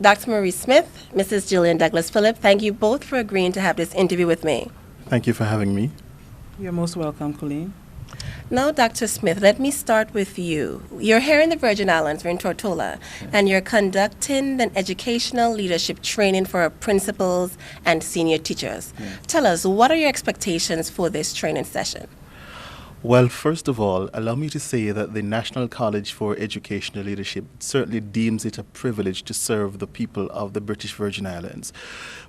Dr. Marie Smith, Mrs. Jillian Douglas Phillip, thank you both for agreeing to have this interview with me. Thank you for having me. You're most welcome, Colleen. Now, Dr. Smith, let me start with you. You're here in the Virgin Islands, we're in Tortola, and you're conducting an educational leadership training for our principals and senior teachers. Tell us, what are your expectations for this training session? Well, first of all, allow me to say that the National College for Educational Leadership certainly deems it a privilege to serve the people of the British Virgin Islands.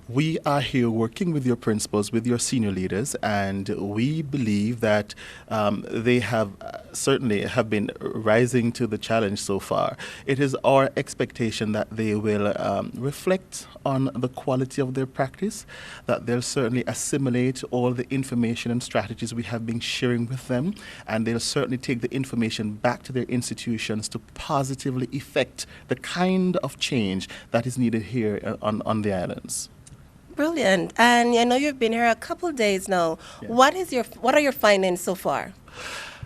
We are here working with your principals, with your senior leaders, and we believe that they have certainly have been rising to the challenge so far. It is our expectation that they will reflect on the quality of their practice, that they'll certainly assimilate all the information and strategies we have been sharing with them, and they'll certainly take the information back to their institutions to positively effect the kind of change that is needed here on the islands. Brilliant. And I know you've been here a couple of days now. Yeah. What are your findings so far?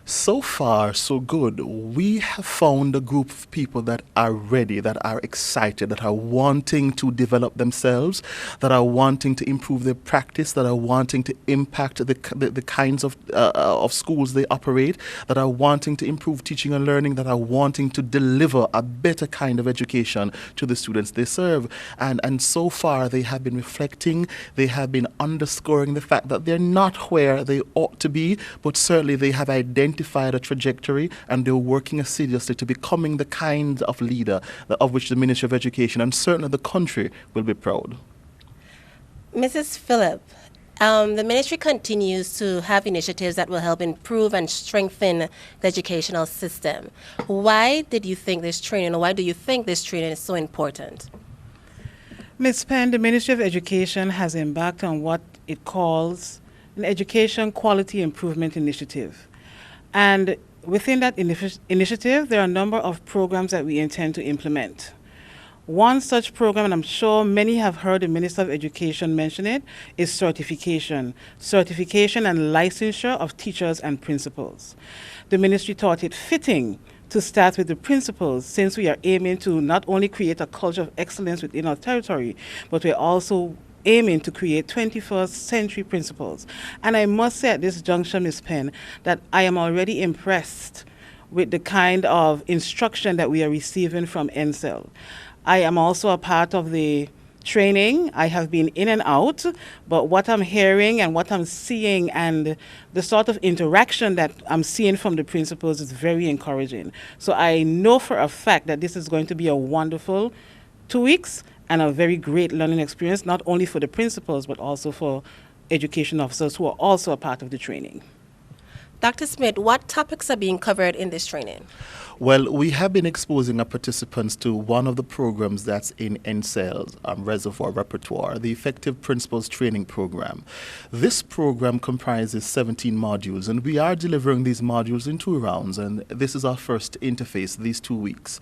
So far, so good. We have found a group of people that are ready, that are excited, that are wanting to develop themselves, that are wanting to improve their practice, that are wanting to impact the kinds of schools they operate, that are wanting to improve teaching and learning, that are wanting to deliver a better kind of education to the students they serve. And so far, they have been reflecting, they have been underscoring the fact that they're not where they ought to be, but certainly they have identified a trajectory, and they're working assiduously to becoming the kind of leader of which the Ministry of Education and certainly the country will be proud. Mrs. Phillip, the ministry continues to have initiatives that will help improve and strengthen the educational system. Why do you think this training is so important? Ms. Penn, the Ministry of Education has embarked on what it calls an Education Quality Improvement Initiative. And within that initiative, there are a number of programs that we intend to implement. One such program, and I'm sure many have heard the Minister of Education mention it, is certification and licensure of teachers and principals. The ministry thought it fitting to start with the principals, since we are aiming to not only create a culture of excellence within our territory, but we're also aiming to create 21st century principles. And I must say at this juncture, Ms. Penn, that I am already impressed with the kind of instruction that we are receiving from NCEL. I am also a part of the training. I have been in and out, but what I'm hearing and what I'm seeing and the sort of interaction that I'm seeing from the principals is very encouraging. So I know for a fact that this is going to be a wonderful 2 weeks and a very great learning experience, not only for the principals, but also for education officers who are also a part of the training. Dr. Smith, what topics are being covered in this training? Well, we have been exposing our participants to one of the programs that's in NCEL's reservoir repertoire, the Effective Principals Training Program. This program comprises 17 modules, and we are delivering these modules in 2 rounds, and this is our first interface, these 2 weeks.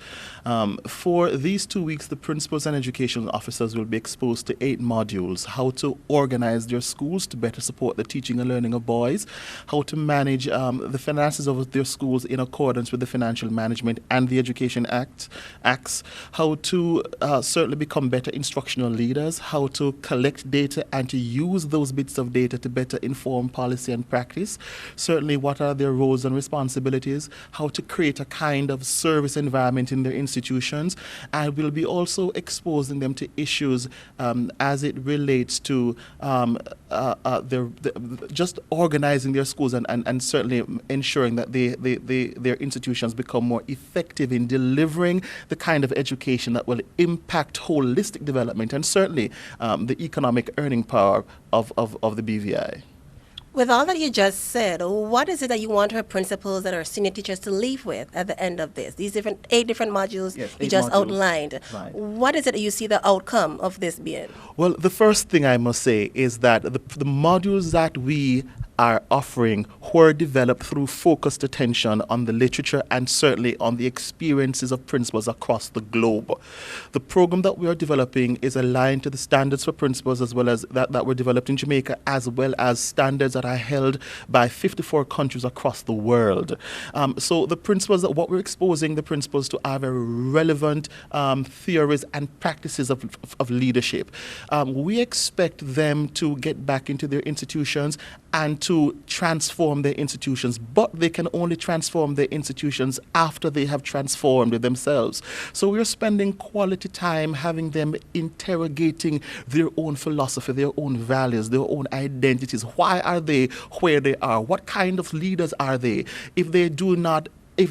For these 2 weeks, the principals and education officers will be exposed to 8 modules: how to organize their schools to better support the teaching and learning of boys, how to manage the finances of their schools in accordance with the Financial Management and the Education Acts, how to certainly become better instructional leaders, how to collect data and to use those bits of data to better inform policy and practice, certainly what are their roles and responsibilities, how to create a kind of service environment in their institutions, and we'll be also exposing them to issues as it relates to just organizing their schools and certainly ensuring that their institutions become more effective in delivering the kind of education that will impact holistic development and certainly the economic earning power of the BVI. With all that you just said, what is it that you want our principals and our senior teachers to leave with at the end of this? These 8 different modules Yes, you 8 just modules. outlined. Right. What is it that you see the outcome of this being? Well, the first thing I must say is that the modules that we are offering were developed through focused attention on the literature and certainly on the experiences of principals across the globe. The program that we are developing is aligned to the standards for principals as well as that were developed in Jamaica, as well as standards that are held by 54 countries across the world. So the principles, what we're exposing the principals to are very relevant theories and practices of leadership. We expect them to get back into their institutions and to transform their institutions, but they can only transform their institutions after they have transformed themselves. So we're spending quality time having them interrogating their own philosophy, their own values, their own identities. Why are they where they are? What kind of leaders are they? If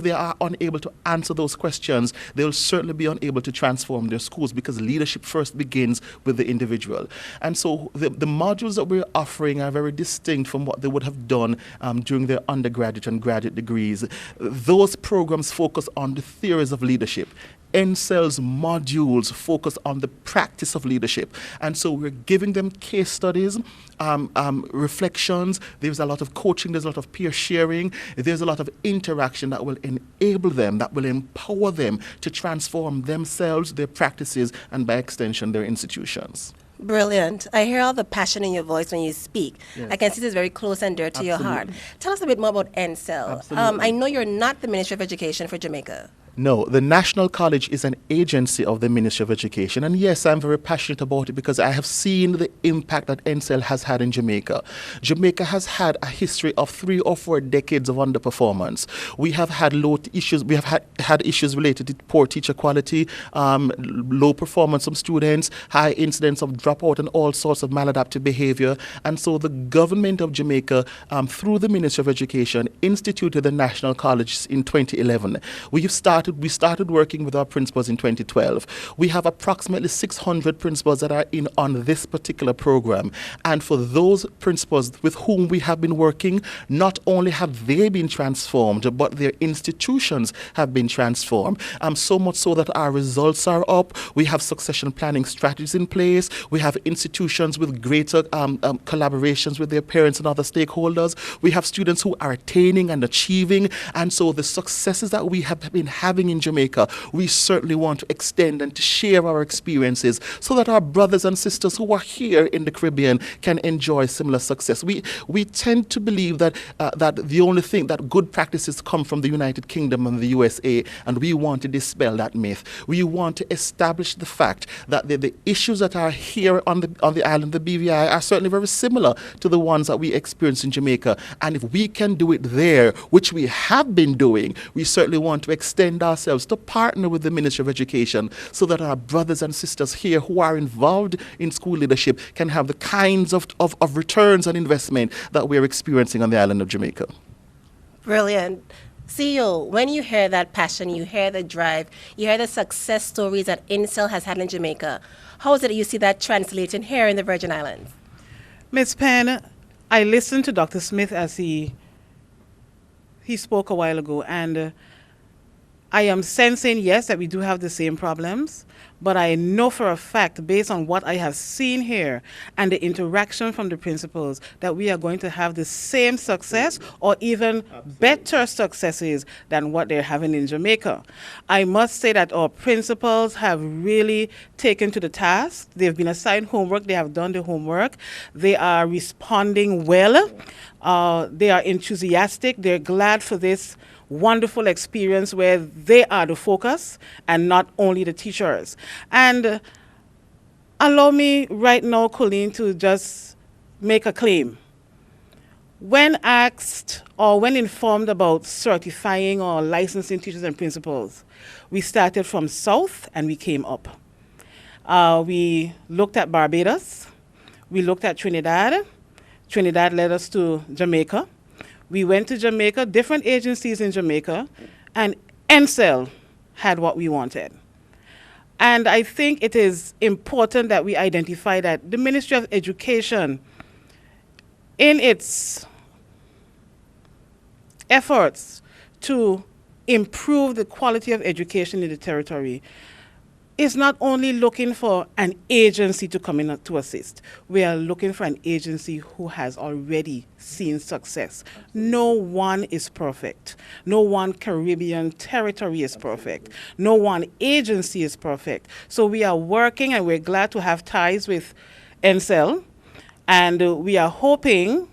they are unable to answer those questions, they'll certainly be unable to transform their schools, because leadership first begins with the individual. And so the modules that we're offering are very distinct from what they would have done during their undergraduate and graduate degrees. Those programs focus on the theories of leadership. NCEL's modules focus on the practice of leadership. And so we're giving them case studies, reflections. There's a lot of coaching, there's a lot of peer sharing, there's a lot of interaction that will enable them, that will empower them to transform themselves, their practices, and by extension, their institutions. Brilliant. I hear all the passion in your voice when you speak. Yes. I can see this very close and dear to your heart. Absolutely. Tell us a bit more about NCEL. Absolutely. I know you're not the Ministry of Education for Jamaica. No, the National College is an agency of the Ministry of Education. And yes, I'm very passionate about it because I have seen the impact that NCEL has had in Jamaica. Jamaica has had a history of 3 or 4 decades of underperformance. We have had issues. We have had issues related to poor teacher quality, low performance from students, high incidence of dropout, and all sorts of maladaptive behavior. And so the government of Jamaica, through the Ministry of Education, instituted the National College in 2011. We started working with our principals in 2012. We have approximately 600 principals that are in on this particular program. And for those principals with whom we have been working, not only have they been transformed, but their institutions have been transformed. So much so that our results are up. We have succession planning strategies in place. We have institutions with greater collaborations with their parents and other stakeholders. We have students who are attaining and achieving. And so the successes that we have been having in Jamaica, we certainly want to extend and to share our experiences so that our brothers and sisters who are here in the Caribbean can enjoy similar success. We tend to believe that the only thing that good practices come from the United Kingdom and the USA, and we want to dispel that myth. We want to establish the fact that the issues that are here on the island, the BVI, are certainly very similar to the ones that we experience in Jamaica. And if we can do it there, which we have been doing, we certainly want to extend ourselves to partner with the Ministry of Education so that our brothers and sisters here who are involved in school leadership can have the kinds of returns on investment that we're experiencing on the island of Jamaica. Brilliant. CEO, when you hear that passion, you hear the drive, you hear the success stories that NCEL has had in Jamaica, how is it that you see that translating here in the Virgin Islands? Ms. Penn, I listened to Dr. Smith as he spoke a while ago, and I am sensing, yes, that we do have the same problems, but I know for a fact, based on what I have seen here and the interaction from the principals, that we are going to have the same success or even better successes than what they're having in Jamaica. I must say that our principals have really taken to the task. They've been assigned homework. They have done the homework. They are responding well. They are enthusiastic. They're glad for this wonderful experience where they are the focus and not only the teachers. And allow me right now, Colleen, to just make a claim. When asked or when informed about certifying or licensing teachers and principals, we started from south and we came up. We looked at Barbados. We looked at Trinidad. Trinidad led us to Jamaica. We went to Jamaica, different agencies in Jamaica, and NCEL had what we wanted. And I think it is important that we identify that the Ministry of Education, in its efforts to improve the quality of education in the territory is not only looking for an agency to come in to assist. We are looking for an agency who has already seen success. No one is perfect. No one Caribbean territory is perfect. No one agency is perfect. So we are working, and we're glad to have ties with NCEL, and we are hoping,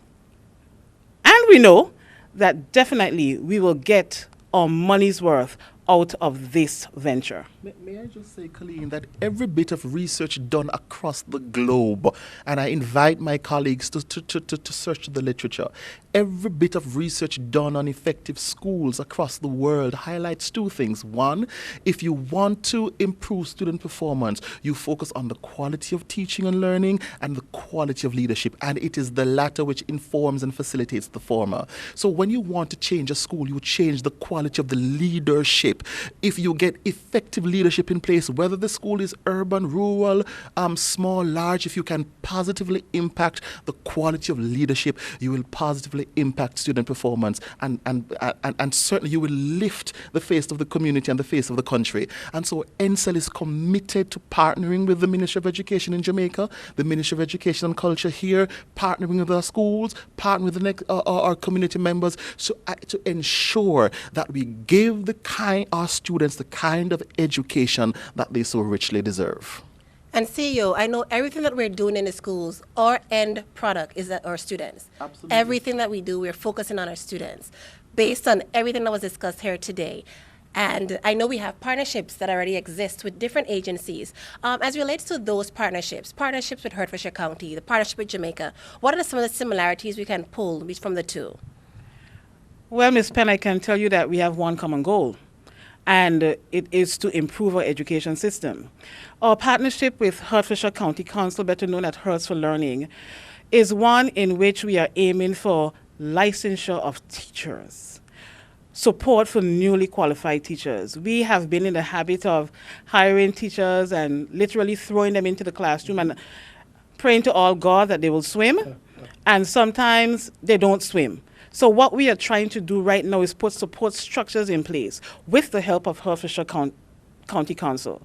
and we know, that definitely we will get our money's worth out of this venture. May I just say, Colleen, that every bit of research done across the globe, and I invite my colleagues to search the literature, every bit of research done on effective schools across the world highlights two things. One, if you want to improve student performance, you focus on the quality of teaching and learning and the quality of leadership, and it is the latter which informs and facilitates the former. So when you want to change a school, you change the quality of the leadership. If you get effective leadership in place, whether the school is urban, rural, small, large, if you can positively impact the quality of leadership, you will positively impact student performance, and certainly you will lift the face of the community and the face of the country. And so NCEL is committed to partnering with the Ministry of Education in Jamaica, the Ministry of Education and Culture here, partnering with our schools, partnering with our community members, so to ensure that we give our students the kind of education that they so richly deserve. And CEO, I know everything that we're doing in the schools, our end product is our students. Absolutely. Everything that we do, we're focusing on our students based on everything that was discussed here today. And I know we have partnerships that already exist with different agencies. As it relates to those partnerships with Hertfordshire County, the partnership with Jamaica, what are some of the similarities we can pull from the two? Well, Ms. Penn, I can tell you that we have one common goal, and it is to improve our education system. Our partnership with Hertfordshire County Council, better known as Hertz for Learning, is one in which we are aiming for licensure of teachers, support for newly qualified teachers. We have been in the habit of hiring teachers and literally throwing them into the classroom and praying to all God that they will swim, and sometimes they don't swim. So what we are trying to do right now is put support structures in place with the help of Hertfordshire County Council.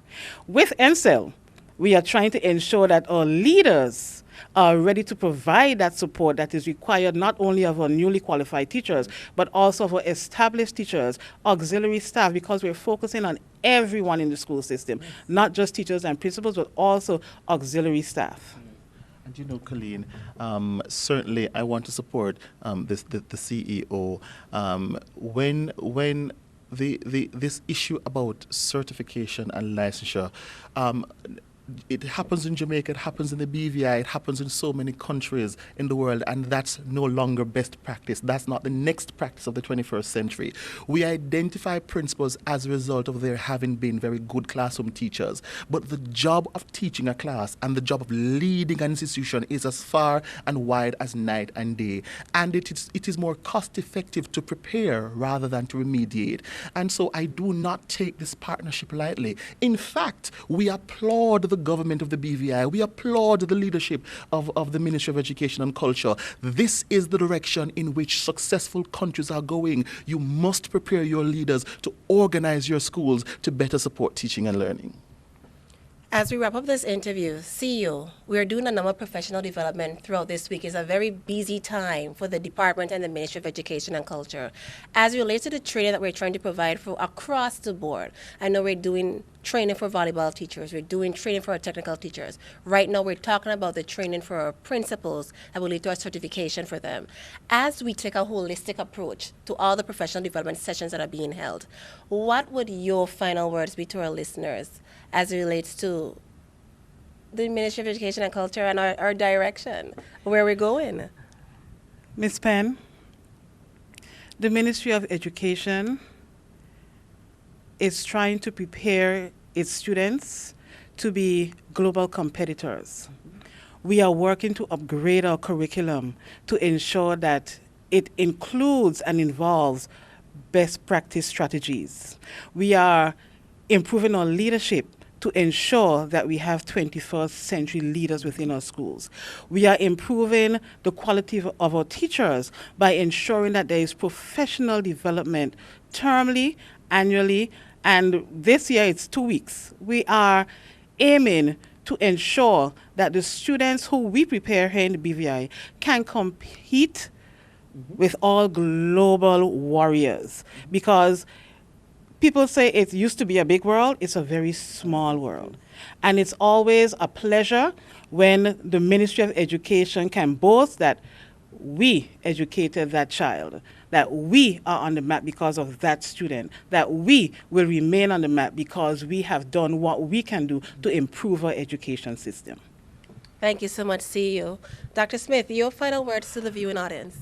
With NCEL, we are trying to ensure that our leaders are ready to provide that support that is required not only of our newly qualified teachers, but also of our established teachers, auxiliary staff, because we're focusing on everyone in the school system, not just teachers and principals, but also auxiliary staff. And you know, Colleen, certainly I want to support the CEO. When this issue about certification and licensure, it happens in Jamaica, it happens in the BVI, it happens in so many countries in the world, and that's no longer best practice. That's not the next practice of the 21st century. We identify principals as a result of their having been very good classroom teachers, but the job of teaching a class and the job of leading an institution is as far and wide as night and day, and it is more cost effective to prepare rather than to remediate. And so I do not take this partnership lightly. In fact, we applaud the government of the BVI. We applaud the leadership of the Ministry of Education and Culture. This is the direction in which successful countries are going. You must prepare your leaders to organize your schools to better support teaching and learning. As we wrap up this interview, CEO, we are doing a number of professional development throughout this week. It's a very busy time for the department and the Ministry of Education and Culture. As it relates to the training that we're trying to provide for across the board, I know we're doing training for volleyball teachers, we're doing training for our technical teachers. Right now we're talking about the training for our principals that will lead to our certification for them. As we take a holistic approach to all the professional development sessions that are being held, what would your final words be to our listeners as it relates to the Ministry of Education and Culture and our direction, where we're going? Ms. Penn, the Ministry of Education is trying to prepare its students to be global competitors. We are working to upgrade our curriculum to ensure that it includes and involves best practice strategies. We are improving our leadership to ensure that we have 21st century leaders within our schools. We are improving the quality of our teachers by ensuring that there is professional development termly, annually, and this year it's 2 weeks. We are aiming to ensure that the students who we prepare here in the BVI can compete with all global warriors, because people say it used to be a big world, it's a very small world. And it's always a pleasure when the Ministry of Education can boast that we educated that child, that we are on the map because of that student, that we will remain on the map because we have done what we can do to improve our education system. Thank you so much, CEO. Dr. Smith, your final words to the viewing audience.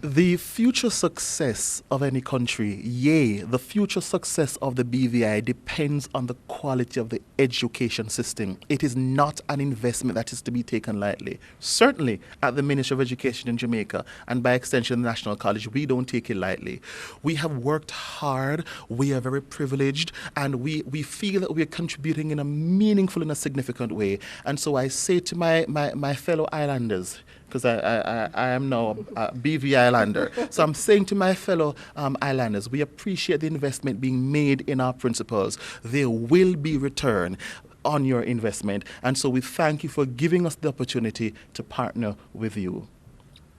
The future success of any country, yea, the future success of the BVI depends on the quality of the education system. It is not an investment that is to be taken lightly. Certainly, at the Ministry of Education in Jamaica, and by extension the National College, we don't take it lightly. We have worked hard, we are very privileged, and we feel that we are contributing in a meaningful and a significant way. And so I say to my fellow islanders, because I am now a BV Islander. So I'm saying to my fellow islanders, we appreciate the investment being made in our principals. There will be return on your investment. And so we thank you for giving us the opportunity to partner with you.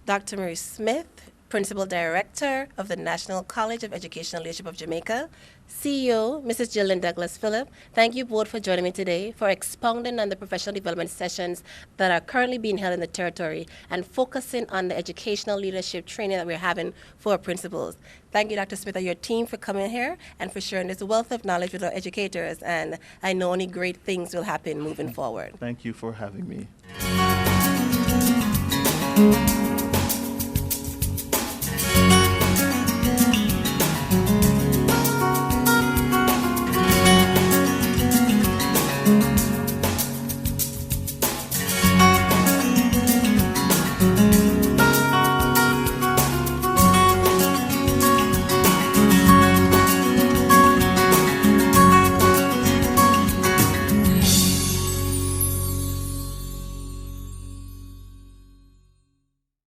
Dr. Marie Smith, Principal Director of the National College of Educational Leadership of Jamaica, CEO, Mrs. Jillian Douglas Phillip, thank you both for joining me today for expounding on the professional development sessions that are currently being held in the territory and focusing on the educational leadership training that we're having for our principals. Thank you, Dr. Smith, and your team for coming here and for sharing this wealth of knowledge with our educators, and I know only great things will happen moving forward. Thank you for having me.